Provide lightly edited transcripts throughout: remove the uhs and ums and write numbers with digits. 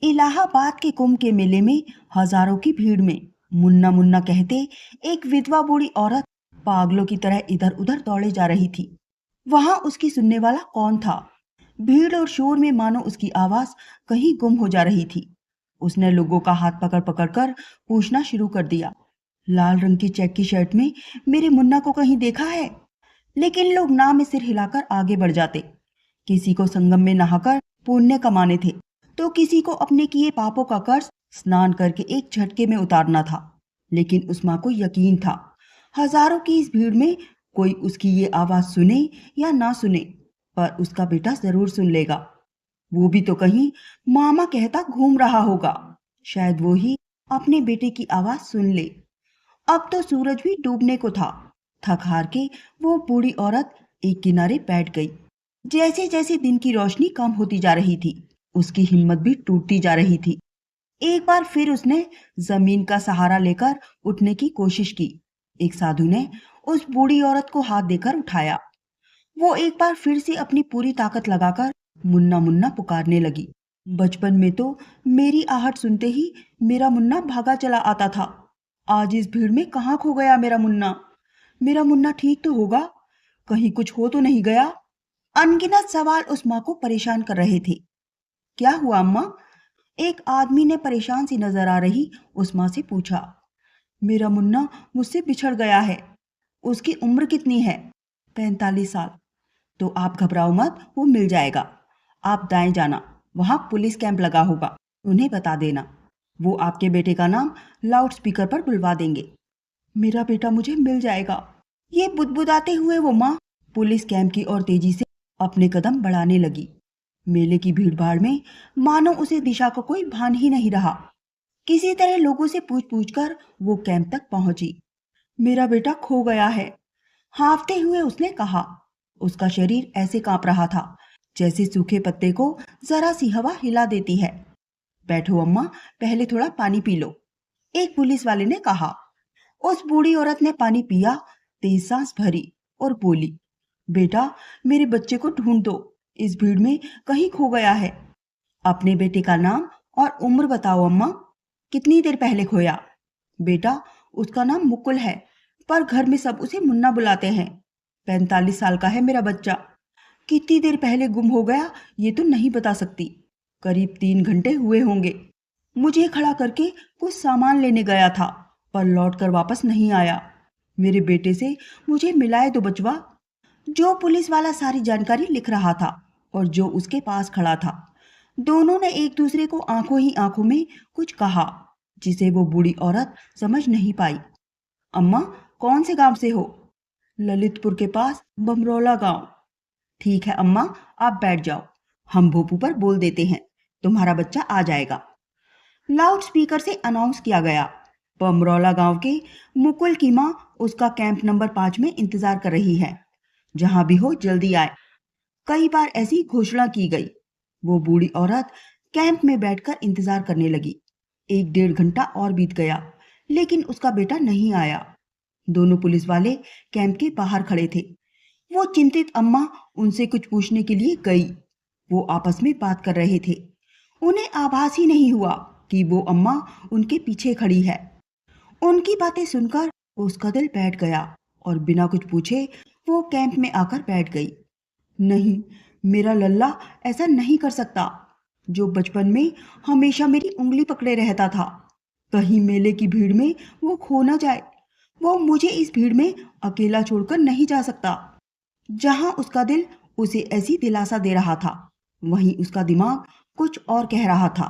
इलाहाबाद के कुंभ के मेले में हजारों की भीड़ में मुन्ना मुन्ना कहते एक विधवा बूढ़ी औरत पागलों की तरह इधर उधर दौड़े जा रही थी। वहां उसकी सुनने वाला कौन था? भीड़ और शोर में मानो उसकी आवाज कहीं गुम हो जा रही थी। उसने लोगों का हाथ पकड़ पकड़ कर पूछना शुरू कर दिया, लाल रंग की चेक की शर्ट में मेरे मुन्ना को कहीं देखा है? लेकिन लोग ना में सिर हिलाकर आगे बढ़ जाते। किसी को संगम में नहाकर पुण्य कमाने थे, तो किसी को अपने किए पापों का कर्ज स्नान करके एक झटके में उतारना था। लेकिन उस माँ को यकीन था, हजारों की इस भीड़ में कोई उसकी ये आवाज सुने या ना सुने, पर उसका बेटा जरूर सुन लेगा। वो भी तो कहीं मामा कहता घूम रहा होगा। शायद वो ही अपने बेटे की आवाज सुन ले। अब तो सूरज भी डूबने को था। थक हार के वो बूढ़ी औरत एक किनारे बैठ गई। जैसे जैसे दिन की रोशनी कम होती जा रही थी, उसकी हिम्मत भी टूटती जा रही थी। एक बार फिर उसने जमीन का सहारा लेकर उठने की कोशिश की। एक साधु ने उस बूढ़ी औरत को हाथ देकर उठाया। वो एक बार फिर से अपनी पूरी ताकत लगाकर मुन्ना मुन्ना पुकारने लगी। बचपन में तो मेरी आहट सुनते ही मेरा मुन्ना भागा चला आता था। आज इस भीड़ में कहाँ खो गया मेरा मुन्ना? मेरा मुन्ना ठीक तो होगा? कहीं कुछ हो तो नहीं गया? अनगिनत सवाल उस माँ को परेशान कर रहे थे। क्या हुआ अम्मा? एक आदमी ने परेशान सी नजर आ रही उस माँ से पूछा। मेरा मुन्ना मुझसे बिछड़ गया है। उसकी उम्र कितनी है? 45 साल। तो आप घबराओ मत, वो मिल जाएगा। आप दाएं जाना, वहां पुलिस कैंप लगा होगा, उन्हें बता देना। वो आपके बेटे का नाम लाउड स्पीकर पर बुलवा देंगे। मेरा बेटा मुझे मिल जाएगा। ये बुदबुदाते हुए वो माँ पुलिस कैंप की ओर तेजी से अपने कदम बढ़ाने लगी। मेले की भीड़ भाड़ में मानो उसे दिशा का कोई भान ही नहीं रहा। किसी तरह लोगों से पूछ पूछ कर वो कैंप तक पहुंची। मेरा बेटा खो गया है, हाँफते हुए उसने कहा। उसका शरीर ऐसे कांप रहा था जैसे सूखे पत्ते को जरा सी हवा हिला देती है। बैठो अम्मा, पहले थोड़ा पानी पी लो, एक पुलिस वाले ने कहा। उस बूढ़ी औरत ने पानी पिया, तेज सांस भरी और बोली, बेटा मेरे बच्चे को ढूंढ दो, इस भीड़ में कहीं खो गया है। अपने बेटे का नाम और उम्र बताओ अम्मा। कितनी देर पहले खोया? बेटा उसका नाम मुकुल है, पर घर में सब उसे मुन्ना बुलाते हैं। 45 साल का है मेरा बच्चा। कितनी देर पहले गुम हो गया ये तो नहीं बता सकती। करीब 3 घंटे हुए होंगे। मुझे खड़ा करके कुछ सामान लेने गया था, पर लौट कर वापस नहीं आया। मेरे बेटे से मुझे मिलाए दो बचवा। जो पुलिस वाला सारी जानकारी लिख रहा था और जो उसके पास खड़ा था, दोनों ने एक दूसरे को आंखों ही आंखों में कुछ कहा जिसे वो बूढ़ी औरत समझ नहीं पाई। अम्मा कौन से गांव से हो? ललितपुर के पास बमरौला गांव। ठीक है अम्मा, आप बैठ जाओ, हम भोपू पर बोल देते हैं, तुम्हारा बच्चा आ जाएगा। लाउड स्पीकर से अनाउंस किया गया। बमरौला गांव के मुकुल की माँ उसका कैंप नंबर 5 में इंतजार कर रही है। जहां भी हो जल्दी आए। कई बार ऐसी घोषणा की गई। वो बूढ़ी औरत कैंप में बैठकर इंतजार करने लगी। 1 डेढ़ घंटा और बीत गया, लेकिन उसका बेटा नहीं आया। दोनों पुलिस वाले कैंप के बाहर खड़े थे। वो चिंतित अम्मा उनसे कुछ पूछने के लिए गई। वो आपस में बात कर रहे थे। उन्हें आभास ही नहीं हुआ कि वो अम्मा उनके पीछे खड़ी है। उनकी बातें सुनकर उसका दिल बैठ गया और बिना कुछ पूछे वो कैंप में आकर बैठ गई। नहीं, मेरा लल्ला ऐसा नहीं कर सकता, जो बचपन में हमेशा मेरी उंगली पकड़े रहता था। कहीं मेले की भीड़ में वो खो न जाए। वो मुझे इस भीड़ में अकेला छोड़कर नहीं जा सकता। जहां उसका दिल उसे ऐसी दिलासा दे रहा था, वहीं उसका दिमाग कुछ और कह रहा था।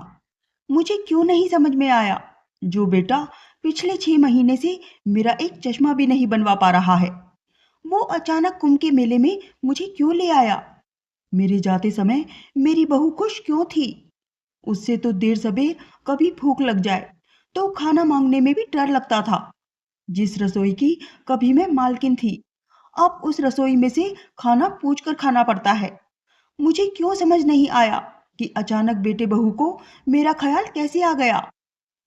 मुझे क्यों नहीं समझ में आया, जो बेटा पिछले 6 महीने से मेरा एक चश्मा भी नहीं बनवा पा रहा है, वो अचानक कुंभ के मेले में मुझे क्यों ले आया? मेरे जाते समय मेरी बहू खुश क्यों थी? उससे तो देर सबेर कभी भूख लग जाए तो खाना मांगने में भी डर लगता था। जिस रसोई की कभी मैं मालकिन थी, अब उस रसोई में से खाना पूछ कर खाना पड़ता है। मुझे क्यों समझ नहीं आया कि अचानक बेटे बहू को मेरा ख्याल कैसे आ गया।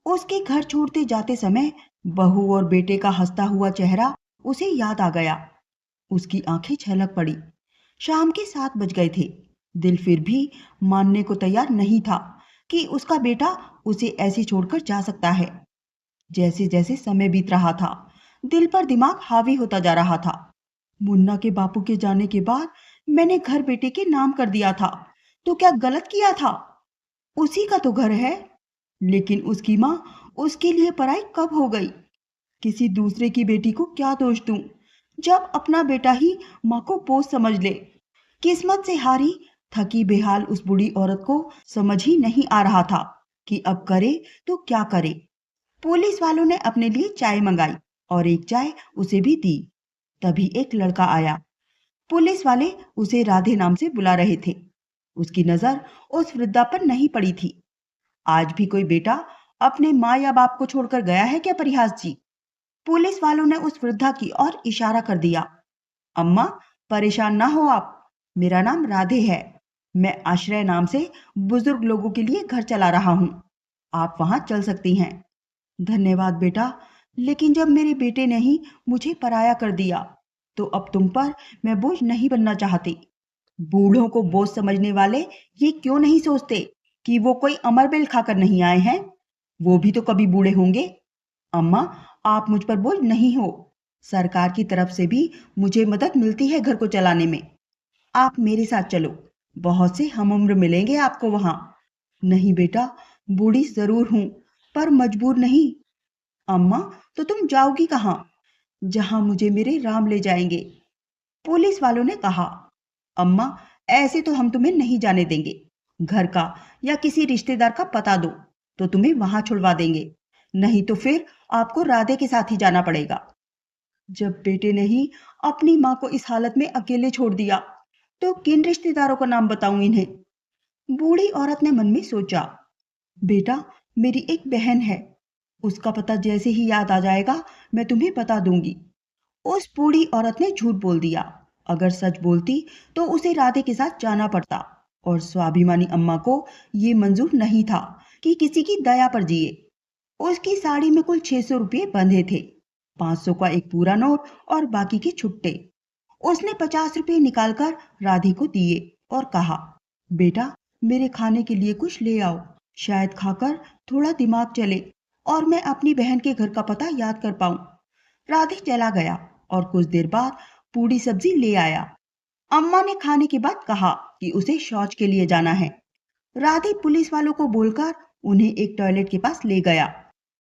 उसके घर छोड़ते जाते समय बहू और बेटे का हंसता हुआ चेहरा उसे याद आ गया। उसकी आंखें छलक पड़ी। शाम के 7 बज गए थे। दिल फिर भी मानने को तैयार नहीं था कि उसका बेटा उसे ऐसे छोड़कर जा सकता है। जैसे जैसे समय बीत रहा था, दिल पर दिमाग हावी होता जा रहा था। मुन्ना के बापू के जाने के बाद मैंने घर बेटे के नाम कर दिया था, तो क्या गलत किया था? उसी का तो घर है। लेकिन उसकी माँ उसके लिए पराई कब हो गई? किसी दूसरे की बेटी को क्या दोष दूं, जब अपना बेटा ही माँ को बोझ समझ ले। किस्मत से हारी थकी बेहाल उस बूढ़ी औरत को समझ ही नहीं आ रहा था कि अब करे तो क्या करे। पुलिस वालों ने अपने लिए चाय मंगाई और एक चाय उसे भी दी। तभी एक लड़का आया। पुलिस वाले उसे राधे नाम से बुला रहे थे। उसकी नजर उस वृद्धा पर नहीं पड़ी थी। आज भी कोई बेटा अपने माँ या बाप को छोड़कर गया है क्या परिहास जी? पुलिस वालों ने उस वृद्धा की ओर इशारा कर दिया। अम्मा, परेशान ना हो आप। मेरा नाम राधे है। मैं आश्रय नाम से बुजुर्ग लोगों के लिए घर चला रहा हूँ। आप वहां चल सकती हैं। धन्यवाद बेटा, लेकिन जब मेरे बेटे ने ही मुझे पराया कर दिया, तो अब तुम पर मैं बोझ नहीं बनना चाहती। बूढ़ों को बोझ समझने वाले ये क्यों नहीं सोचते कि वो कोई अमर बेल खाकर नहीं आए हैं? वो भी तो कभी बूढ़े होंगे। अम्मा, आप मुझ पर बोझ नहीं हो। सरकार की तरफ से भी मुझे मदद मिलती है घर को चलाने में। आप मेरे साथ चलो, बहुत से हम उम्र मिलेंगे आपको वहां। नहीं बेटा, बूढ़ी जरूर हूं, पर मजबूर नहीं। अम्मा, तो तुम जाओगी कहाँ? जहां मुझे मेरे राम ले जाएंगे। पुलिस वालों ने कहा। अम्मा, ऐसे तो हम तुम्हें नहीं जाने देंगे। घर का या किसी रिश्तेदार का पता दो, तो तुम्हें वहां छुड़वा देंगे। नहीं तो फिर आपको राधे के साथ ही जाना पड़ेगा। जब बेटे ने ही अपनी माँ को इस हालत में अकेले छोड़ दिया, तो किन रिश्तेदारों का नाम बताऊं इन्हें? बूढ़ी औरत ने मन में सोचा। बेटा, मेरी एक बहन है। उसका पता जैसे ही याद आ जाएगा, मैं तुम्हें बता दूंगी। उस बूढ़ी औरत ने झूठ बोल दिया। अगर सच बोलती तो उसे राधे के साथ जाना पड़ता, और स्वाभिमानी अम्मा को ये मंजूर नहीं था कि किसी की दया पर जिए। उसकी साड़ी में कुल 600 रुपये बंधे थे। 500 का एक पूरा नोट और बाकी के छुट्टे। उसने 50 रुपये निकालकर राधे को दिए और कहा, बेटा, मेरे खाने के लिए कुछ ले आओ। शायद खाकर थोड़ा दिमाग चले और मैं अपनी बहन के घर का पता याद कर पाऊं। राधे चला गया और कुछ देर बाद पूरी सब्जी ले आया। अम्मा ने खाने के बाद कहा कि उसे शौच के लिए जाना है। राधे पुलिस वालों को बोलकर उन्हें एक टॉयलेट के पास ले गया।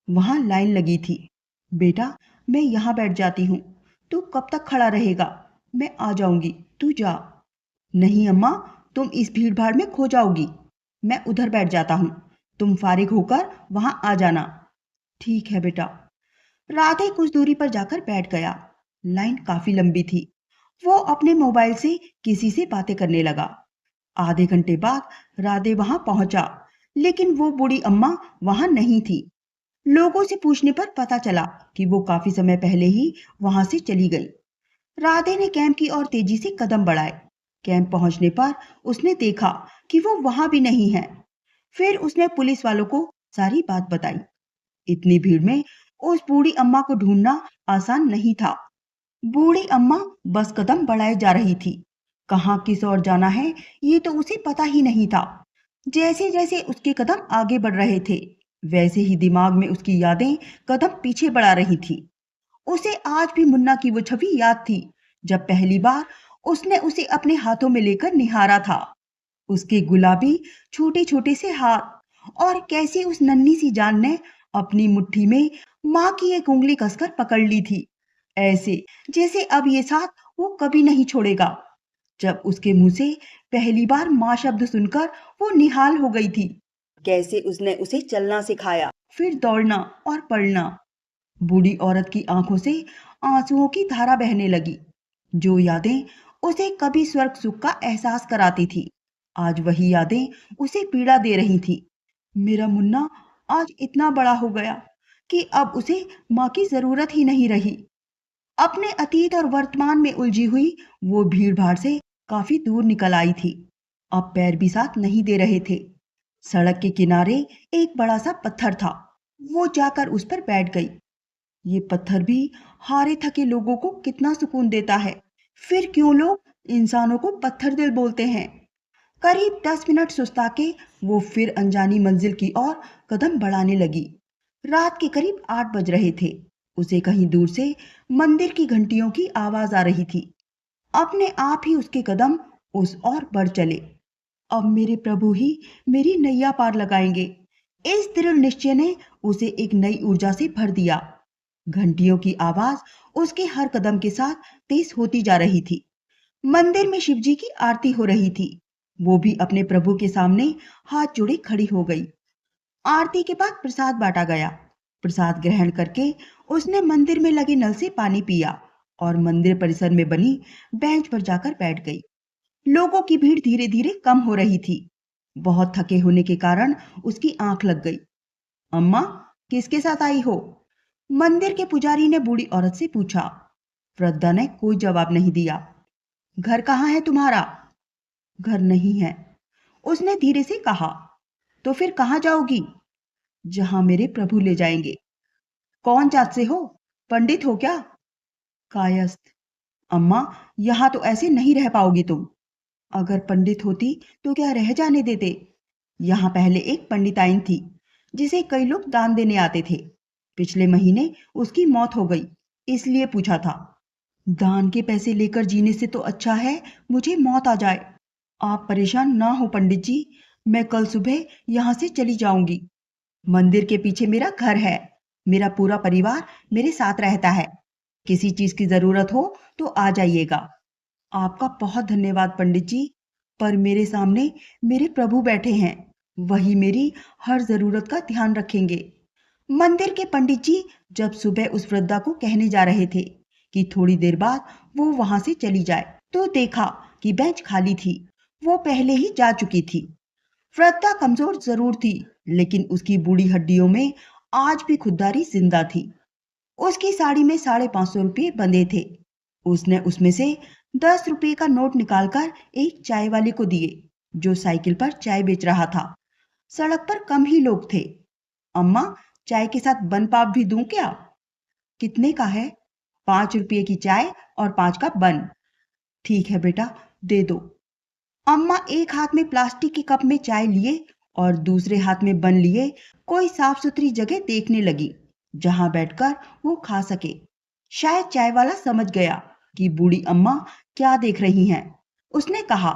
वहां लाइन लगी थी। बेटा, मैं यहाँ बैठ जाती हूँ। तू कब तक खड़ा रहेगा? मैं आ जाऊंगी, तू जा। नहीं अम्मा, तुम इस भीड़ भाड़ में खो जाओगी। मैं उधर बैठ जाता हूँ। तुम फारिग होकर वहां आ जाना। ठीक है बेटा। राधे कुछ दूरी पर जाकर बैठ गया। लाइन काफी लंबी थी। वो अपने मोबाइल से किसी से बातें करने लगा। आधे घंटे बाद राधे वहां पहुंचा, लेकिन वो बूढ़ी अम्मा वहां नहीं थी। लोगों से पूछने पर पता चला कि वो काफी समय पहले ही वहां से चली गई। राधे ने कैंप की ओर तेजी से कदम बढ़ाए। कैंप पहुंचने पर उसने देखा कि वो वहां भी नहीं है। फिर उसने पुलिस वालों को सारी बात बताई। इतनी भीड़ में उस बूढ़ी अम्मा को ढूंढना आसान नहीं था। बूढ़ी अम्मा बस कदम बढ़ाए जा रही थी। कहाँ किस ओर जाना है, ये तो उसे पता ही नहीं था। जैसे जैसे उसके कदम आगे बढ़ रहे थे, वैसे ही दिमाग में उसकी यादें कदम पीछे बढ़ा रही थी। उसे आज भी मुन्ना की वो छवि याद थी, जब पहली बार उसने उसे अपने हाथों में लेकर निहारा था। उसके गुलाबी छोटे छोटे से हाथ, और कैसे उस नन्ही सी जान ने अपनी मुट्ठी में माँ की एक उंगली कसकर पकड़ ली थी, ऐसे जैसे अब ये साथ वो कभी नहीं छोड़ेगा। जब उसके मुंह से पहली बार माँ शब्द सुनकर वो निहाल हो गई थी। कैसे उसने उसे चलना सिखाया, फिर दौड़ना और पढ़ना। बूढ़ी औरत की आंखों से आंसुओं की धारा बहने लगी। जो यादें उसे कभी स्वर्ग सुख का एहसास कराती थी, आज वही यादें उसे पीड़ा दे रही थी। मेरा मुन्ना आज इतना बड़ा हो गया कि अब उसे माँ की जरूरत ही नहीं रही। अपने अतीत और वर्तमान में उलझी हुई वो भीड़ भाड़ से काफी दूर निकल आई थी। अब पैर भी साथ नहीं दे रहे थे। सड़क के किनारे एक बड़ा सा पत्थर था। वो जाकर उस पर बैठ गई। ये पत्थर भी हारे थके लोगों को कितना सुकून देता है। फिर क्यों लोग इंसानों को पत्थर दिल बोलते हैं? करीब 10 मिनट सुस्ता के वो फिर अनजानी मंजिल की ओर कदम बढ़ाने लगी। रात के करीब 8 बज रहे थे। उसे कहीं दूर से मंदिर की घंटियों की आवाज आ रही थी। अपने आप ही उसके कदम उस ओर बढ़ चले। अब मेरे प्रभु ही मेरी नैया पार लगाएंगे। इस दृढ़ निश्चय ने उसे एक नई ऊर्जा से भर दिया। घंटियों की आवाज उसके हर कदम के साथ तेज होती जा रही थी। मंदिर में शिवजी की आरती हो रही थी। वो भी अपने प्रभु के सामने हाथ जोड़े खड़ी हो गई। आरती के बाद प्रसाद बांटा गया। प्रसाद ग्रहण करके उसने मंदिर में लगे नल से पानी पिया और मंदिर परिसर में बनी बेंच पर जाकर बैठ गई। लोगों की भीड़ धीरे धीरे कम हो रही थी। बहुत थके होने के कारण उसकी आंख लग गई। अम्मा, किसके साथ आई हो? मंदिर के पुजारी ने बूढ़ी औरत से पूछा। वृद्धा ने कोई जवाब नहीं दिया। घर कहाँ है तुम्हारा? घर नहीं है, उसने धीरे से कहा। तो फिर कहाँ जाओगी? जहां मेरे प्रभु ले जाएंगे। कौन जात से हो? पंडित हो क्या? कायस्थ। अम्मा, यहां तो ऐसे नहीं रह पाओगी तुम। अगर पंडित होती तो क्या रह जाने देते? यहाँ पहले एक पंडिताइन थी जिसे कई लोग दान देने आते थे। पिछले महीने उसकी मौत हो गई, इसलिए पूछा था। दान के पैसे लेकर जीने से तो अच्छा है मुझे मौत आ जाए। आप परेशान ना हो पंडित जी, मैं कल सुबह यहाँ से चली जाऊंगी। मंदिर के पीछे मेरा घर है। मेरा पूरा परिवार मेरे साथ रहता है। किसी चीज की जरूरत हो तो आ जाइएगा। आपका बहुत धन्यवाद पंडित जी, पर मेरे सामने मेरे प्रभु बैठे हैं। वही मेरी हर जरूरत का ध्यान रखेंगे। मंदिर के पंडित जी जब सुबह उस वृद्धा को कहने जा रहे थे कि थोड़ी देर बाद वो वहां से चली जाए, तो देखा कि बेंच खाली थी। वो पहले ही जा चुकी थी। वृद्धा कमजोर जरूर थी, लेकिन उसकी बूढ़ी हड्डियों में आज भी खुददारी जिंदा थी। उसकी साड़ी में 550 रुपये बंधे थे। उसने उसमें से 10 रुपये का नोट निकालकर एक चाय वाले को दिए, जो साइकिल पर चाय बेच रहा था। सड़क पर कम ही लोग थे। अम्मा, चाय के साथ बन पाप भी दूं क्या? कितने का है? 5 रुपये की चाय और 5 का बन। ठीक है बेटा, दे दो। अम्मा एक हाथ में प्लास्टिक के कप में चाय लिए और दूसरे हाथ में बन लिए कोई साफ सुथरी जगह देखने लगी जहां बैठकर वो खा सके। शायद चाय वाला समझ गया कि बूढ़ी अम्मा क्या देख रही हैं। उसने कहा,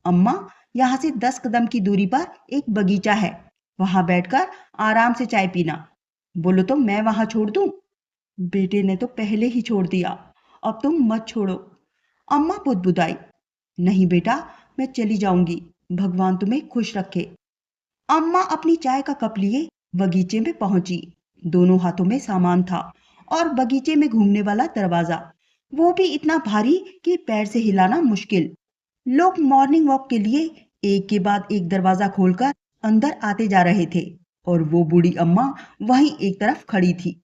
अम्मा, यहाँ से 10 कदम की दूरी पर एक बगीचा है, वहां बैठकर आराम से चाय पीना। बोलो तो मैं वहां छोड़ दूं? बेटे ने तो पहले ही छोड़ दिया, अब तुम मत छोड़ो। अम्मा बुदबुदाई। नहीं बेटा, मैं चली जाऊंगी, भगवान तुम्हें खुश रखे। अम्मा अपनी चाय का कप लिए बगीचे में पहुंची। दोनों हाथों में सामान था और बगीचे में घूमने वाला दरवाजा, वो भी इतना भारी कि पैर से हिलाना मुश्किल। लोग मॉर्निंग वॉक के लिए एक के बाद एक दरवाजा खोलकर अंदर आते जा रहे थे और वो बूढ़ी अम्मा वहीं एक तरफ खड़ी थी।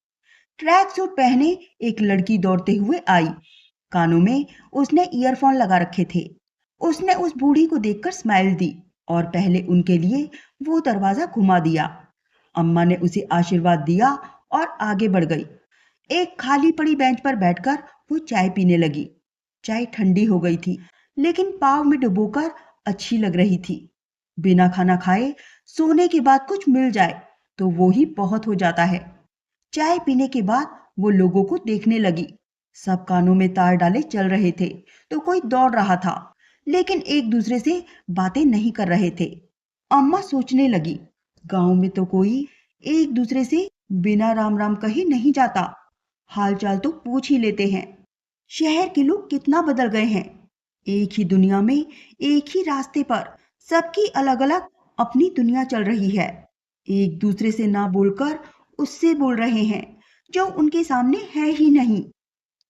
ट्रैक सूट पहने एक लड़की दौड़ते हुए आई। कानों में उसने ईयरफोन लगा रखे थे। उसने उस बूढ़ी को देखकर स्माइल दी और पहले उनके लिए वो दरवाजा घुमा दिया। अम्मा ने उसे आशीर्वाद दिया और आगे बढ़ गई। एक खाली पड़ी बेंच पर बैठकर वो चाय पीने लगी। चाय ठंडी हो गई थी, लेकिन पाव में डुबोकर अच्छी लग रही थी। बिना खाना खाए सोने के बाद कुछ मिल जाए तो वो ही बहुत हो जाता है। चाय पीने के बाद वो लोगों को देखने लगी। सब कानों में तार डाले चल रहे थे तो कोई दौड़ रहा था, लेकिन एक दूसरे से बातें नहीं कर रहे थे। अम्मा सोचने लगी, गांव में तो कोई एक दूसरे से बिना राम राम कहे नहीं जाता, हाल चाल तो पूछ ही लेते हैं। शहर के लोग कितना बदल गए हैं। एक ही दुनिया में, एक ही रास्ते पर सबकी अलग अलग अपनी दुनिया चल रही है। एक दूसरे से ना बोलकर उससे बोल रहे हैं जो उनके सामने है ही नहीं।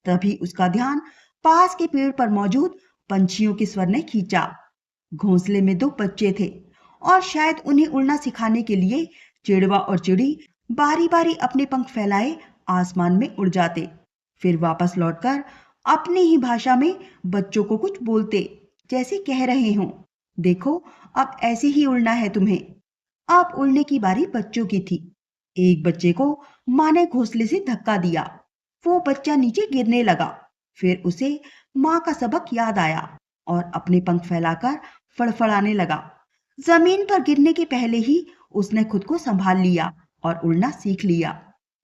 तभी उसका ध्यान पास के पेड़ पर मौजूद पंछियों के स्वर ने खींचा। घोंसले में 2 बच्चे थे और शायद उन्हें उड़ना सिखाने के लिए चिड़वा और चिड़ी बारी बारी अपने पंख फैलाए आसमान में उड़ जाते, फिर वापस लौटकर अपनी ही भाषा में बच्चों को कुछ बोलते, जैसे कह रहे हों, देखो अब ऐसे ही उड़ना है तुम्हें। अब उड़ने की बारी बच्चों की थी। एक बच्चे को माँ ने घोंसले से धक्का दिया। वो बच्चा नीचे गिरने लगा। फिर उसे माँ का सबक याद आया और अपने पंख फैलाकर फड़फड़ाने लगा। जमीन पर गिरने के पहले ही उसने खुद को संभाल लिया और उड़ना सीख लिया।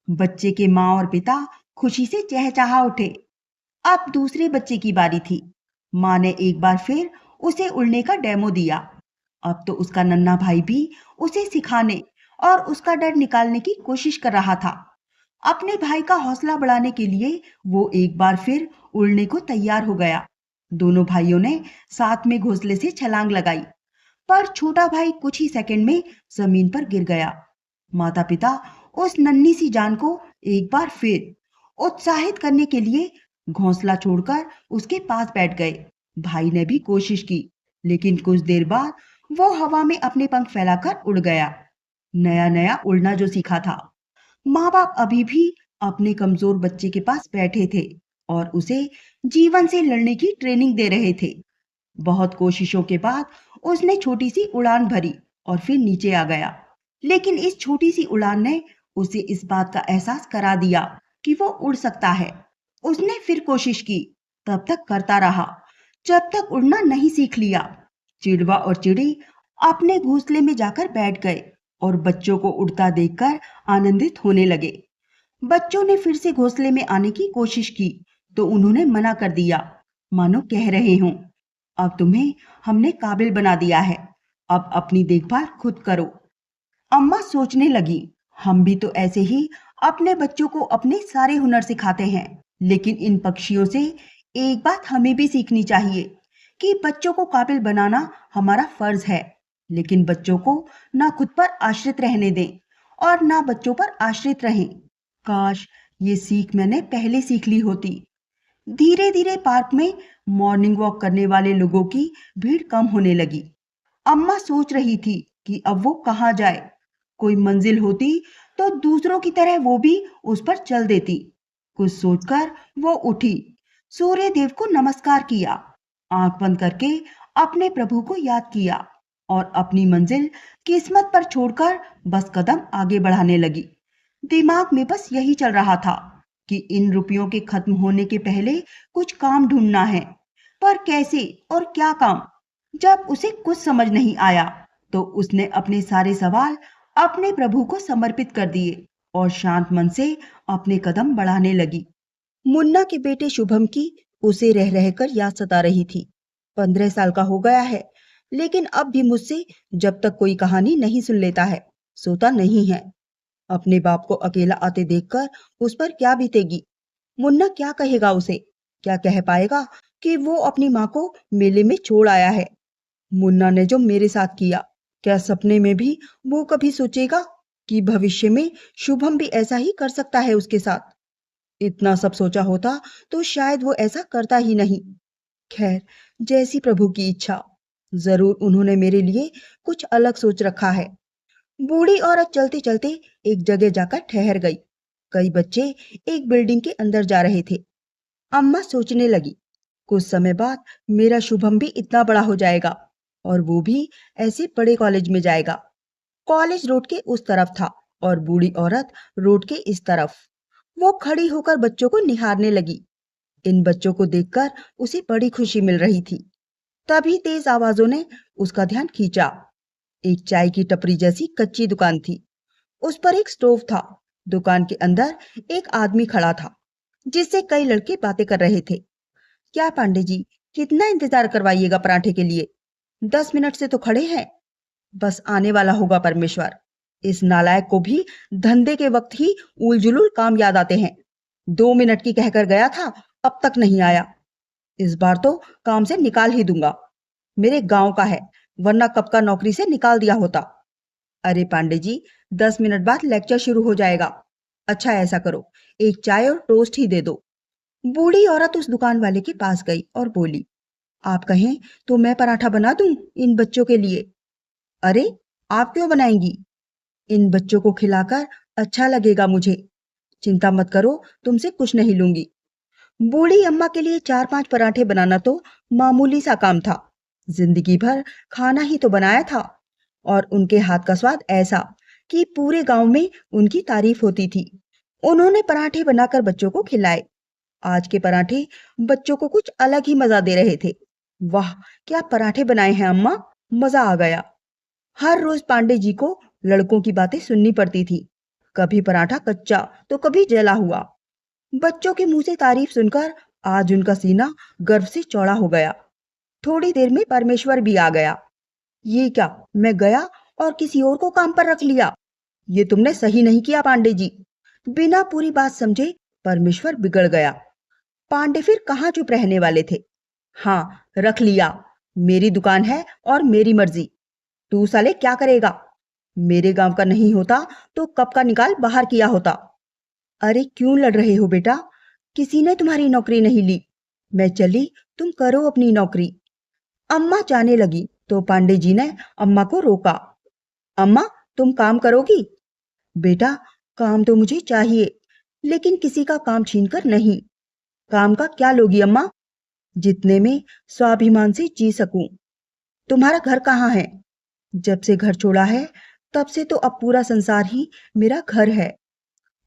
बच्चे के माँ और पिता खुशी से चहचहा उठे। अब दूसरे बच्चे की बारी थी। माँ ने एक बार फिर उसे उड़ने का डेमो दिया। अब तो उसका नन्हा भाई भी उसे सिखाने और उसका डर निकालने की कोशिश कर रहा था। अपने भाई का हौसला बढ़ाने के लिए वो एक बार फिर उड़ने को तैयार हो गया। दोनों भाइयों ने साथ में घोंसले से छलांग लगाई, पर छोटा भाई कुछ ही सेकंड में जमीन पर गिर गया। माता पिता उस नन्ही सी जान को एक बार फिर उत्साहित करने के लिए घोंसला छोड़कर उसके पास बैठ गए। भाई ने भी कोशिश की, लेकिन कुछ देर बाद वो हवा में अपने पंख फैलाकर उड़ गया, नया नया उड़ना जो सीखा था। माँ बाप अभी भी अपने कमजोर बच्चे के पास बैठे थे और उसे जीवन से लड़ने की ट्रेनिंग दे रहे थे। बहुत कोशिशों के बाद उसने छोटी सी उड़ान भरी और फिर नीचे आ गया। लेकिन इस छोटी सी उड़ान ने उसे इस बात का एहसास करा दिया कि वो उड़ सकता है। उसने फिर कोशिश की, तब तक करता रहा जब तक उड़ना नहीं सीख लिया। चिड़वा और चिड़ी अपने घोंसले में जाकर बैठ गए और बच्चों को उड़ता देखकर आनंदित होने लगे। बच्चों ने फिर से घोंसले में आने की कोशिश की तो उन्होंने मना कर दिया, मानो कह रहे हों, अब तुम्हें हमने काबिल बना दिया है, अब अपनी देखभाल खुद करो। अम्मा सोचने लगी, हम भी तो ऐसे ही अपने बच्चों को अपने सारे हुनर सिखाते हैं, लेकिन इन पक्षियों से एक बात हमें भी सीखनी चाहिए कि बच्चों को काबिल बनाना हमारा फर्ज है, लेकिन बच्चों को ना खुद पर आश्रित रहने दें और ना बच्चों पर आश्रित रहें। काश ये सीख मैंने पहले सीख ली होती। धीरे धीरे पार्क में मॉर्निंग वॉक करने वाले लोगों की भीड़ कम होने लगी। अम्मा सोच रही थी कि अब वो कहाँ जाए। कोई मंजिल होती तो दूसरों की तरह वो भी उस पर चल देती। कुछ सोचकर वो उठी, सूर्य देव को नमस्कार किया, आंख बंद करके अपने प्रभु को याद किया और अपनी मंजिल किस्मत पर छोड़कर बस कदम आगे बढ़ाने लगी। दिमाग में बस यही चल रहा था कि इन रुपयों के खत्म होने के पहले कुछ काम ढूंढना है, पर कैसे और क्या काम? जब उसे कुछ समझ नहीं आया तो उसने अपने सारे सवाल अपने प्रभु को समर्पित कर दिए और शांत मन से अपने कदम बढ़ाने लगी। मुन्ना के बेटे शुभम की उसे रह रहकर याद सता रही थी। 15 साल का हो गया है, लेकिन अब भी मुझसे जब तक कोई कहानी नहीं सुन लेता है, सोता नहीं है। अपने बाप को अकेला आते देखकर उस पर क्या बीतेगी? मुन्ना क्या कहेगा उसे? क्या कह पाएगा कि वो अपनी माँ को मेले में छोड़ आया है? मुन्ना ने जो मेरे साथ किया, क्या सपने में भी वो कभी सोचेगा कि भविष्य में शुभम भी ऐसा ही कर सकता है उसके साथ? इतना सब सोचा होता तो शायद वो ऐसा करता ही नहीं। खैर, जैसी प्रभु की इच्छा। जरूर उन्होंने मेरे लिए कुछ अलग सोच रखा है। बूढ़ी औरत चलते चलते एक जगह जाकर ठहर गई। कई बच्चे एक बिल्डिंग के अंदर जा रहे थे। अम्मा सोचने लगी, कुछ समय बाद मेरा शुभम भी इतना बड़ा हो जाएगा और वो भी ऐसे बड़े कॉलेज में जाएगा। कॉलेज रोड के उस तरफ था और बूढ़ी औरत रोड के इस तरफ। वो खड़ी होकर बच्चों को निहारने लगी। इन बच्चों को देखकर उसे बड़ी खुशी मिल रही थी। तभी तेज आवाजों ने उसका ध्यान खींचा। एक चाय की टपरी जैसी कच्ची दुकान थी। उस पर एक स्टोव था। दुकान के अंदर एक आदमी खड़ा था जिससे कई लड़के बातें कर रहे थे। क्या पांडे जी, कितना इंतजार करवाइएगा पराठे के लिए? 10 मिनट से तो खड़े हैं। बस आने वाला होगा परमेश्वर। इस नालायक को भी धंधे के वक्त ही उल जुलूल काम याद आते हैं। 2 मिनट की कहकर गया था, अब तक नहीं आया। इस बार तो काम से निकाल ही दूंगा। मेरे गांव का है, वरना कब का नौकरी से निकाल दिया होता। अरे पांडे जी, 10 मिनट बाद लेक्चर शुरू हो जाएगा। अच्छा ऐसा करो, एक चाय और टोस्ट ही दे दो। बूढ़ी औरत उस दुकान वाले के पास गई और बोली, आप कहें तो मैं पराठा बना दूं इन बच्चों के लिए। अरे, आप क्यों बनाएंगी? इन बच्चों को खिलाकर अच्छा लगेगा मुझे। चिंता मत करो, तुमसे कुछ नहीं लूंगी। बूढ़ी अम्मा के लिए 4-5 पराठे बनाना तो मामूली सा काम था। जिंदगी भर खाना ही तो बनाया था और उनके हाथ का स्वाद ऐसा कि पूरे गांव में उनकी तारीफ होती थी। उन्होंने पराठे बनाकर बच्चों को खिलाए। आज के पराठे बच्चों को कुछ अलग ही मजा दे रहे थे। वाह, क्या पराठे बनाए हैं अम्मा, मजा आ गया। हर रोज पांडे जी को लड़कों की बातें सुननी पड़ती थी। कभी पराठा कच्चा तो कभी जला हुआ। बच्चों के मुंह से तारीफ सुनकर आज उनका सीना गर्व से चौड़ा हो गया। थोड़ी देर में परमेश्वर भी आ गया। ये क्या, मैं गया और किसी और को काम पर रख लिया? ये तुमने सही नहीं किया पांडे जी। बिना पूरी बात समझे परमेश्वर बिगड़ गया। पांडे फिर कहाँ चुप रहने वाले थे। हाँ, रख लिया। मेरी दुकान है और मेरी मर्जी। तू साले क्या करेगा? मेरे गांव का नहीं होता तो कब का निकाल बाहर किया होता। अरे क्यों लड़ रहे हो बेटा? किसी ने तुम्हारी नौकरी नहीं ली। मैं चली, तुम करो अपनी नौकरी। अम्मा जाने लगी तो पांडे जी ने अम्मा को रोका। अम्मा, तुम काम करोगी? बेटा, काम तो मुझे चाहिए, लेकिन किसी का काम छीनकर नहीं। काम का क्या लोगी अम्मा? जितने में स्वाभिमान से जी सकूं। तुम्हारा घर कहाँ है? जब से घर छोड़ा है तब से तो अब पूरा संसार ही मेरा घर है।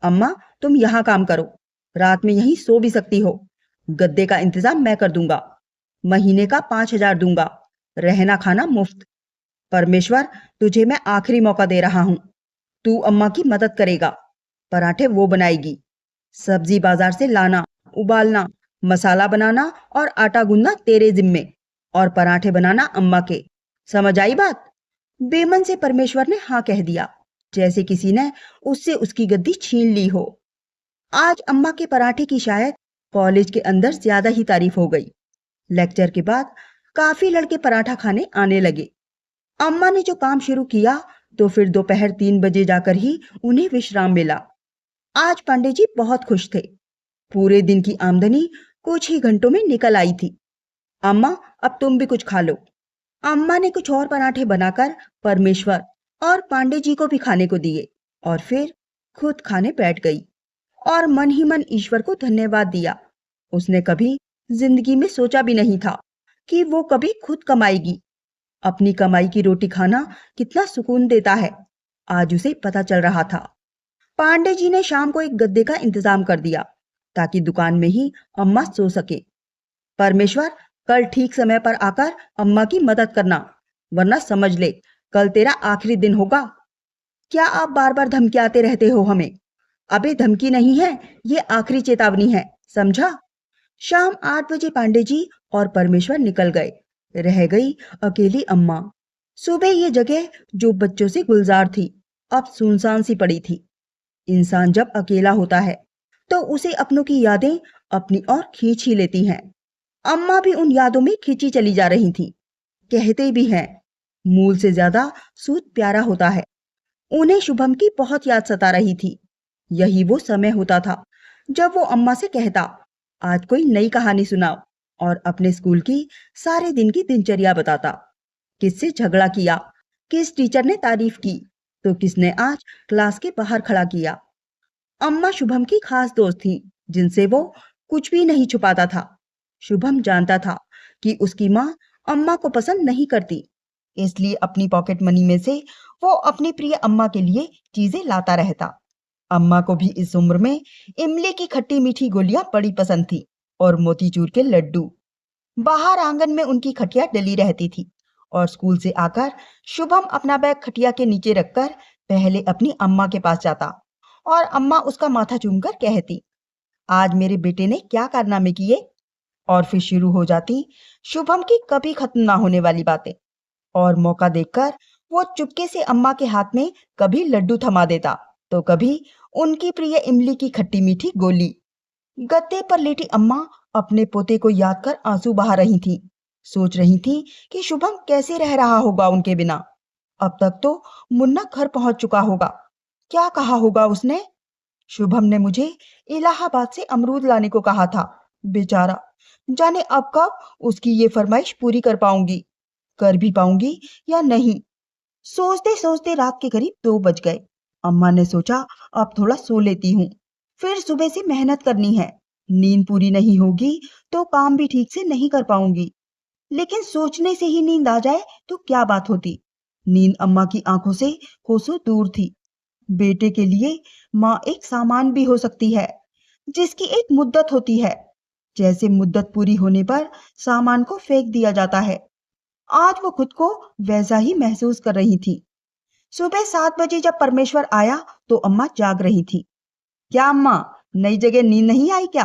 अम्मा, तुम यहाँ काम करो, रात में यहीं सो भी सकती हो। गद्दे का इंतजाम मैं कर दूंगा। महीने का 5,000 दूंगा, रहना खाना मुफ्त। परमेश्वर, तुझे मैं आखिरी मौका दे रहा हूं। तू अम्मा की मदद करेगा। पराठे वो बनाएगी। सब्जी बाजार से लाना, उबालना, मसाला बनाना और आटा गूंदना तेरे जिम्मे, और पराठे बनाना अम्मा के। समझ आई बात? बेमन से परमेश्वर ने हाँ कह दिया, जैसे किसी ने उससे उसकी गद्दी छीन ली हो। आज अम्मा के पराठे की शायद कॉलेज के अंदर ज्यादा ही तारीफ हो गई। लेक्चर के बाद काफी लड़के पराठा खाने आने लगे। अम्मा ने जो काम शुरू किया तो फिर दोपहर 3 बजे जाकर ही उन्हें विश्राम मिला। आज पांडे जी बहुत खुश थे। पूरे दिन की आमदनी कुछ ही घंटों में निकल आई थी। अम्मा, अब तुम भी कुछ खा लो। अम्मा ने कुछ और पराठे बनाकर परमेश्वर और पांडे जी को भी खाने को दिए और फिर खुद खाने बैठ गई और मन ही मन ईश्वर को धन्यवाद दिया। उसने कभी जिंदगी में सोचा भी नहीं था कि वो कभी खुद कमाएगी। अपनी कमाई की रोटी खाना कितना सुकून देता है, आज उसे पता चल रहा था। पांडे जी ने शाम को एक गद्दे का इंतजाम कर दिया ताकि दुकान में ही अम्मा सो सके। परमेश्वर, कल ठीक समय पर आकर अम्मा की मदद करना, वरना समझ ले कल तेरा आखिरी दिन होगा। क्या आप बार बार धमकियाते रहते हो हमें? अबे धमकी नहीं है, ये आखिरी चेतावनी है, समझा? शाम 8 बजे पांडे जी और परमेश्वर निकल गए। रह गई अकेली अम्मा। सुबह ये जगह जो बच्चों से गुलजार थी अब सुनसान सी पड़ी थी। इंसान जब अकेला होता है तो उसे अपनों की यादें अपनी ओर खींच ही लेती हैं। अम्मा भी उन यादों में खींची चली जा रही थी। कहते भी हैं, मूल से ज्यादा सूद प्यारा होता है। उन्हें शुभम की बहुत याद सता रही थी। यही वो समय होता था जब वो अम्मा से कहता, आज कोई नई कहानी सुनाओ, और अपने स्कूल की सारे दिन की दिनचर्या बताता। किससे झगड़ा किया, किस टीचर ने तारीफ की, तो किसने आज क्लास के बाहर खड़ा किया। अम्मा शुभम की खास दोस्त थी, जिनसे वो कुछ भी नहीं छुपाता था। शुभम जानता था कि उसकी माँ अम्मा को पसंद नहीं करती, इसलिए अपनी पॉकेट मनी में से वो अपनी प्रिय अम्मा के लिए चीजें लाता रहता। अम्मा को भी इस उम्र में इमली की खट्टी मीठी गोलियां बड़ी पसंद थी और मोतीचूर के लड्डू। बाहर आंगन में उनकी खटिया डली रहती थी और स्कूल से आकर शुभम अपना बैग खटिया के नीचे रखकर पहले अपनी अम्मा के पास जाता और अम्मा उसका माथा चूमकर कहती, आज मेरे बेटे ने क्या कारनामे किए। और फिर शुरू हो जाती शुभम की कभी खत्म ना होने वाली बातें। और मौका देखकर वो चुपके से अम्मा के हाथ में कभी लड्डू थमा देता तो कभी उनकी प्रिय इमली की खट्टी मीठी गोली। गद्दे पर लेटी अम्मा अपने पोते को याद कर आंसू बहा रही थी। सोच रही थी कि शुभम कैसे रह रहा होगा उनके बिना। अब तक तो मुन्ना घर पहुंच चुका होगा। क्या कहा होगा उसने? शुभम ने मुझे इलाहाबाद से अमरूद लाने को कहा था। बेचारा, जाने अब कब उसकी ये फरमाइश पूरी कर पाऊंगी, कर भी पाऊंगी या नहीं। सोचते सोचते रात के करीब 2 बज गए। अम्मा ने सोचा अब थोड़ा सो लेती हूँ, फिर सुबह से मेहनत करनी है। नींद पूरी नहीं होगी तो काम भी ठीक से नहीं कर पाऊंगी। लेकिन सोचने से ही नींद आ जाए तो क्या बात होती। नींद अम्मा की आंखों से कोसों दूर थी। बेटे के लिए माँ एक सामान भी हो सकती है, जिसकी एक मुद्दत होती है, जैसे मुद्दत पूरी होने पर सामान को फेंक दिया जाता है। आज वो खुद को वैसा ही महसूस कर रही थी। सुबह 7 बजे जब परमेश्वर आया तो अम्मा जाग रही थी। क्या अम्मा, नई जगह नींद नहीं आई क्या?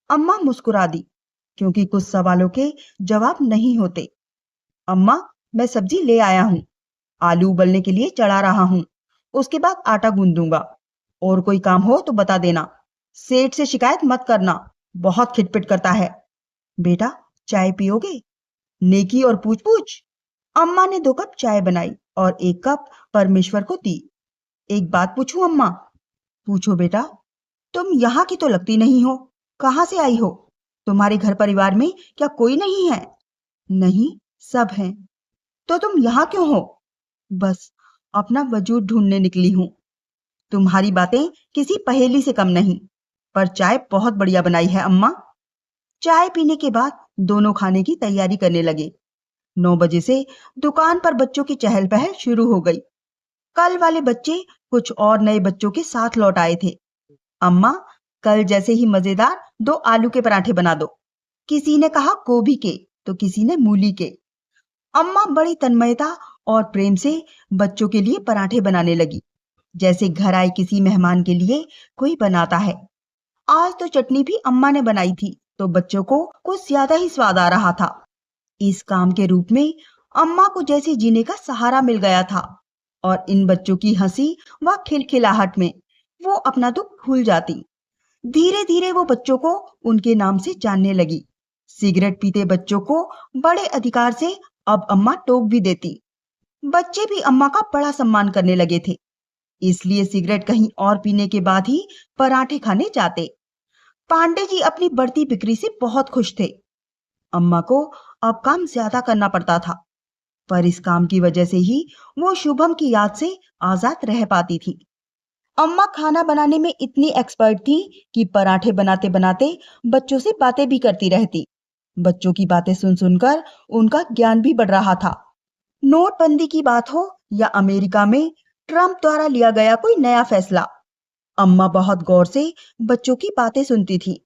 अम्मा मुस्कुरा दी, क्योंकि कुछ सवालों के जवाब नहीं होते। अम्मा, मैं सब्जी ले आया हूँ। आलू उबलने के लिए चढ़ा रहा हूँ। उसके बाद आटा गूंदूंगा। और कोई काम हो तो बता देना। सेठ से शिकायत मत करना, बहुत खिटपिट करता है। बेटा, चाय पियोगे? नेकी और पूछ पूछ। अम्मा ने 2 कप चाय बनाई और 1 कप परमेश्वर को दी। एक बात पूछूं अम्मा? पूछो बेटा। तुम यहाँ की तो लगती नहीं हो। कहाँ से आई हो? तुम्हारे घर परिवार में क्या कोई नहीं है? नहीं, सब हैं। तो तुम यहाँ क्यों हो? बस अपना वजूद ढूंढने निकली हूँ। तुम्हारी बातें किसी पहेली से कम नहीं। पर चाय बहुत बढ़िया बनाई है अम्मा। चाय पीने के बाद दोनों खाने की तैयारी करने लगे। 9 बजे से दुकान पर बच्चों की चहल पहल शुरू हो गई। कल वाले बच्चे कुछ और नए बच्चों के साथ लौट आए थे। अम्मा, कल जैसे ही मजेदार 2 आलू के पराठे बना दो। किसी ने कहा गोभी के, तो किसी ने मूली के। अम्मा बड़ी तन्मयता और प्रेम से बच्चों के लिए पराठे बनाने लगी, जैसे घर आए किसी मेहमान के लिए कोई बनाता है। आज तो चटनी भी अम्मा ने बनाई थी, तो बच्चों को कुछ ज्यादा ही स्वाद आ रहा था। इस काम के रूप में अम्मा को जैसे जीने का सहारा मिल गया था, और इन बच्चों की हंसी व खिलखिलाहट में वो अपना दुख भूल जाती। धीरे धीरे वो बच्चों को उनके नाम से जानने लगी। सिगरेट पीते बच्चों को बड़े अधिकार से अब अम्मा टोक भी देती। बच्चे भी अम्मा का बड़ा सम्मान करने लगे थे, इसलिए सिगरेट कहीं और पीने के बाद ही पराठे खाने जाते। पांडे जी अपनी बढ़ती बिक्री से बहुत खुश थे। अम्मा को अब काम ज्यादा करना पड़ता था, पर इस काम की वजह से ही वो शुभम की याद से आजाद रह पाती थी। अम्मा खाना बनाने में इतनी एक्सपर्ट थी कि पराठे बनाते बनाते बच्चों से बातें भी करती रहती। बच्चों की बातें सुन सुनकर उनका ज्ञान भी बढ़ रहा था। नोटबंदी की बात हो या अमेरिका में ट्रंप द्वारा लिया गया कोई नया फैसला, अम्मा बहुत गौर से बच्चों की बातें सुनती थी।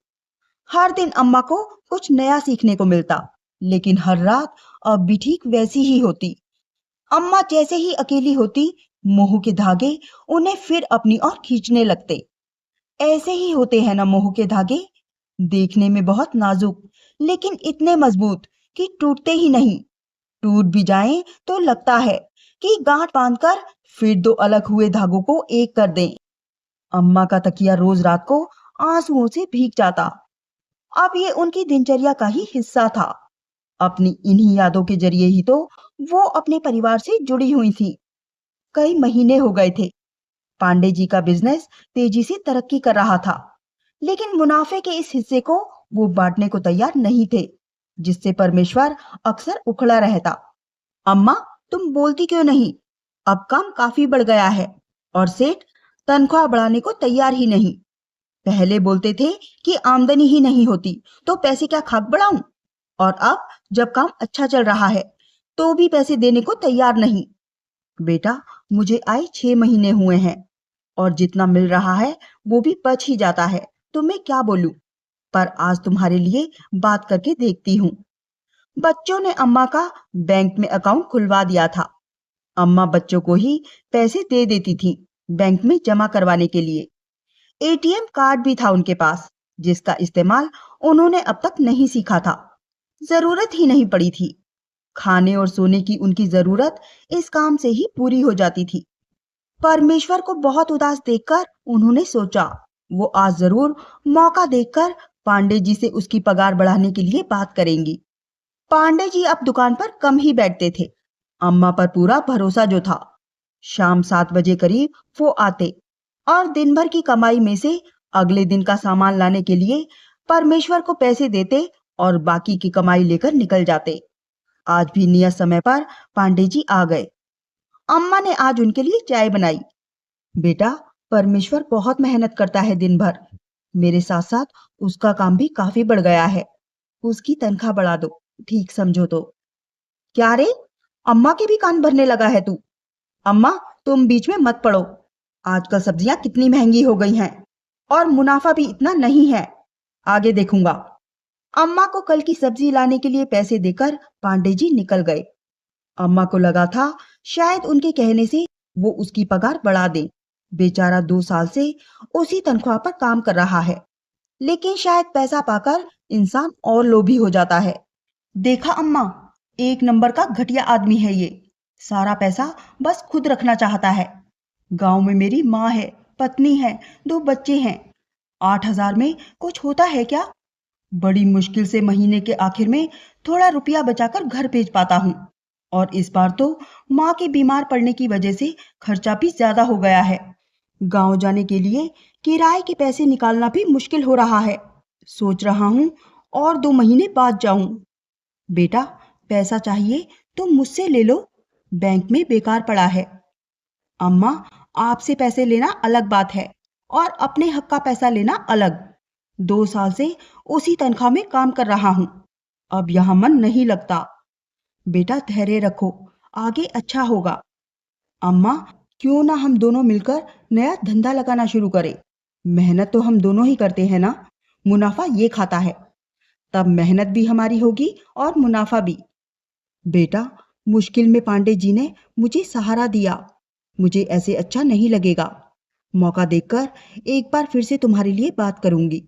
हर दिन अम्मा को कुछ नया सीखने को मिलता, लेकिन हर रात अब भी ठीक वैसी ही होती। अम्मा जैसे ही अकेली होती, मोह के धागे उन्हें फिर अपनी ओर खींचने लगते। ऐसे ही होते हैं ना मोह के धागे, देखने में बहुत नाजुक, लेकिन इतने मजबूत कि टूटते ही नहीं। टूट भी जाएं तो लगता है कि गांठ बांधकर फिर 2 अलग हुए धागों को एक कर दें। अम्मा का तकिया रोज रात को आंसुओं से भीग जाता। अब ये उनकी दिनचर्या का ही हिस्सा था। अपनी इन्हीं यादों के जरिए ही तो वो अपने परिवार से जुड़ी हुई थी। कई महीने हो गए थे। पांडे जी का बिजनेस तेजी से तरक्की कर रहा था, लेकिन मुनाफे के इस हिस्से को वो बांटने को तैयार नहीं थे, जिससे परमेश्वर अक्सर उखड़ा रहता। अम्मा, तुम बोलती क्यों नहीं? अब काम काफी बढ़ गया है और सेठ तनख्वाह बढ़ाने को तैयार ही नहीं। पहले बोलते थे कि आमदनी ही नहीं होती तो पैसे क्या खाक बढ़ाऊं, और अब जब काम अच्छा चल रहा है तो भी पैसे देने को तैयार नहीं। बेटा, मुझे आए 6 महीने हुए हैं और जितना मिल रहा है वो भी बच ही जाता है, तो मैं क्या बोलूं? पर आज तुम्हारे लिए बात करके देखती हूँ। बच्चों ने अम्मा का बैंक में अकाउंट खुलवा दिया था। अम्मा बच्चों को ही पैसे दे देती थी बैंक में जमा करवाने के लिए। एटीएम कार्ड भी था उनके पास, जिसका इस्तेमाल उन्होंने अब तक नहीं सीखा था। जरूरत ही नहीं पड़ी थी। खाने और सोने की उनकी जरूरत इस काम से ही पूरी हो जाती थी। परमेश्वर को बहुत उदास देखकर उन्होंने सोचा, वो आज जरूर मौका देखकर पांडे जी से उसकी पगार बढ़ाने के लिए बात करेंगी। पांडे जी अब दुकान पर कम ही बैठते थे। अम्मा पर पूरा भरोसा जो था। शाम 7 बजे करीब वो आते और दिन भर की कमाई में से अगले दिन का सामान लाने के लिए परमेश्वर को पैसे देते और बाकी की कमाई लेकर निकल जाते। आज भी नियत समय पर पांडे जी आ गए। अम्मा ने आज उनके लिए चाय बनाई। बेटा, परमेश्वर बहुत मेहनत करता है दिन भर। मेरे साथ साथ उसका काम भी काफी बढ़ गया है। उसकी तनख्वाह बढ़ा दो, ठीक समझो तो। क्या रे, अम्मा के भी कान भरने लगा है तू? अम्मा, तुम बीच में मत पड़ो। आजकल सब्जियां कितनी महंगी हो गई हैं और मुनाफा भी इतना नहीं है। आगे देखूंगा। अम्मा को कल की सब्जी लाने के लिए पैसे देकर पांडे जी निकल गए। अम्मा को लगा था शायद उनके कहने से वो उसकी पगार बढ़ा दे। बेचारा 2 साल से उसी तनख्वाह पर काम कर रहा है, लेकिन शायद पैसा पाकर इंसान और लोभी हो जाता है। देखा अम्मा, एक नंबर का घटिया आदमी है ये। सारा पैसा बस खुद रखना चाहता है। गांव में मेरी माँ है, पत्नी है, 2 बच्चे हैं। 8,000 में कुछ होता है क्या? बड़ी मुश्किल से महीने के आखिर में थोड़ा रुपया बचाकर घर भेज पाता हूँ। और इस बार तो माँ के बीमार पड़ने की वजह से खर्चा भी ज्यादा हो गया है। गांव जाने के लिए किराए के पैसे निकालना भी मुश्किल हो रहा है। सोच रहा हूँ और 2 महीने बाद जाऊं। बेटा, पैसा चाहिए तो मुझसे ले लो, बैंक में बेकार पड़ा है। अम्मा, आपसे पैसे लेना अलग बात है और अपने हक का पैसा लेना अलग। 2 साल से उसी तनख्वाह में काम कर रहा हूँ। अब यहाँ मन नहीं लगता। बेटा धैर्य रखो, आगे अच्छा होगा। अम्मा, क्यों ना हम दोनों मिलकर नया धंधा लगाना शुरू करें। मेहनत तो हम दोनों ही करते हैं ना, मुनाफा ये खाता है। तब मेहनत भी हमारी होगी और मुनाफा भी। बेटा, मुश्किल में पांडे जी ने मुझे सहारा दिया। मुझे ऐसे अच्छा नहीं लगेगा। मौका देखकर एक बार फिर से तुम्हारे लिए बात करूंगी।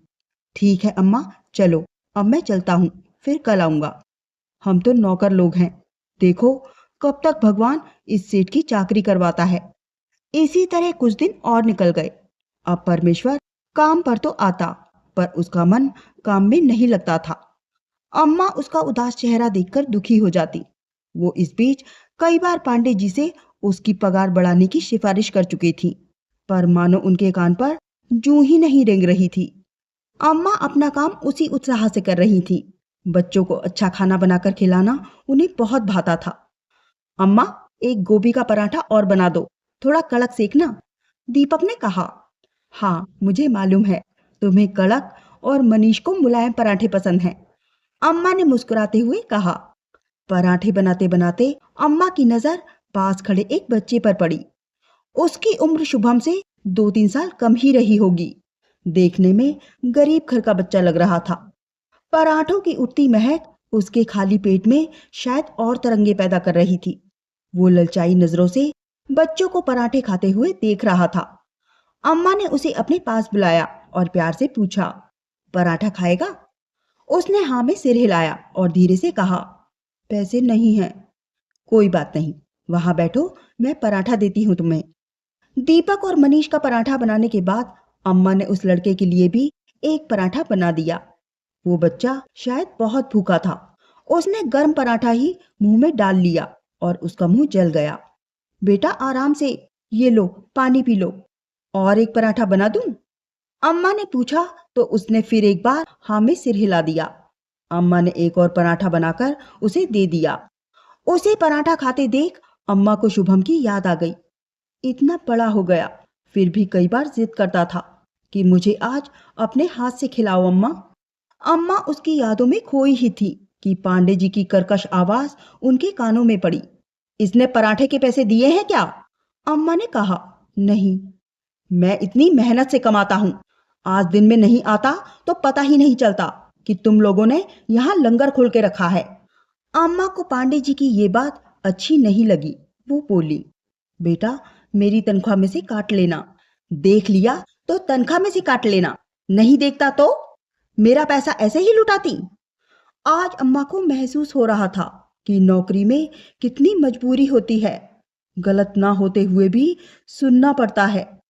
ठीक है अम्मा, चलो अब मैं चलता हूँ, फिर कल आऊंगा। हम तो नौकर लोग हैं, देखो कब तक भगवान इस सेठ की चाकरी करवाता है। इसी तरह कुछ दिन और निकल गए। अब परमेश्वर काम पर तो आता, पर उसका मन काम में नहीं लगता था। अम्मा उसका उदास चेहरा देखकर दुखी हो जाती। वो इस बीच कई बार पांडे जी से उसकी पगार बढ़ाने की सिफारिश कर चुकी थी, पर मानो उनके कान पर जूं ही नहीं रेंग रही थी। अम्मा अपना काम उसी उत्साह से कर रही थी। बच्चों को अच्छा खाना बनाकर खिलाना उन्हें बहुत भाता था। अम्मा, एक गोभी का पराठा और बना दो, थोड़ा कड़क सेकना, दीपक ने कहा। हाँ, मुझे मालूम है तुम्हें कड़क और मनीष को मुलायम पराठे पसंद हैं, अम्मा ने मुस्कुराते हुए कहा। पराठे बनाते बनाते अम्मा की नजर पास खड़े एक बच्चे पर पड़ी। उसकी उम्र शुभम से 2-3 साल कम ही रही होगी। देखने में गरीब घर का बच्चा लग रहा था। पराठों की उठती महक उसके खाली पेट में शायद और तरंगे पैदा कर रही थी। वो ललचाई नजरों से बच्चों को पराठे खाते हुए देख रहा था। अम्मा ने उसे अपने पास बुलाया और प्यार से पूछा, पराठा खाएगा? उसने हाँ में सिर हिलाया और धीरे से कहा, पैसे नहीं हैं। कोई बात नहीं, वहां बैठो, मैं पराठा देती हूँ तुम्हें। दीपक और मनीष का पराठा बनाने के बाद अम्मा ने उस लड़के के लिए भी एक पराठा बना दिया। वो बच्चा शायद बहुत भूखा था। उसने गर्म पराठा ही मुंह में डाल लिया और उसका मुंह जल गया। बेटा आराम से, ये लो पानी पी लो। और एक पराठा बना दूं? अम्मा ने पूछा तो उसने फिर एक बार हाँ में सिर हिला दिया। अम्मा ने एक और पराठा बनाकर उसे दे दिया। उसे पराठा खाते देख अम्मा को शुभम की याद आ गई। इतना बड़ा हो गया, फिर भी कई बार जिद करता था कि मुझे आज अपने हाथ से खिलाओ अम्मा। अम्मा उसकी यादों में खोई ही थी कि पांडे जी की कर्कश आवाज उनके कानों में पड़ी। इसने पराठे के पैसे दिए हैं क्या? अम्मा ने कहा। नहीं, मैं इतनी मेहनत से कमाता हूँ, आज दिन में नहीं आता तो पता ही नहीं चलता कि तुम लोगों ने यहाँ लंगर खोल के रखा है। अम्मा को पांडे जी की ये बात अच्छी नहीं लगी। वो बोली, बेटा मेरी तनख्वाह में से काट लेना। देख लिया तो तनख्वाह में से काट लेना, नहीं देखता तो मेरा पैसा ऐसे ही लुटाती। आज अम्मा को महसूस हो रहा था कि नौकरी में कितनी मजबूरी होती है। गलत ना होते हुए भी सुनना पड़ता है।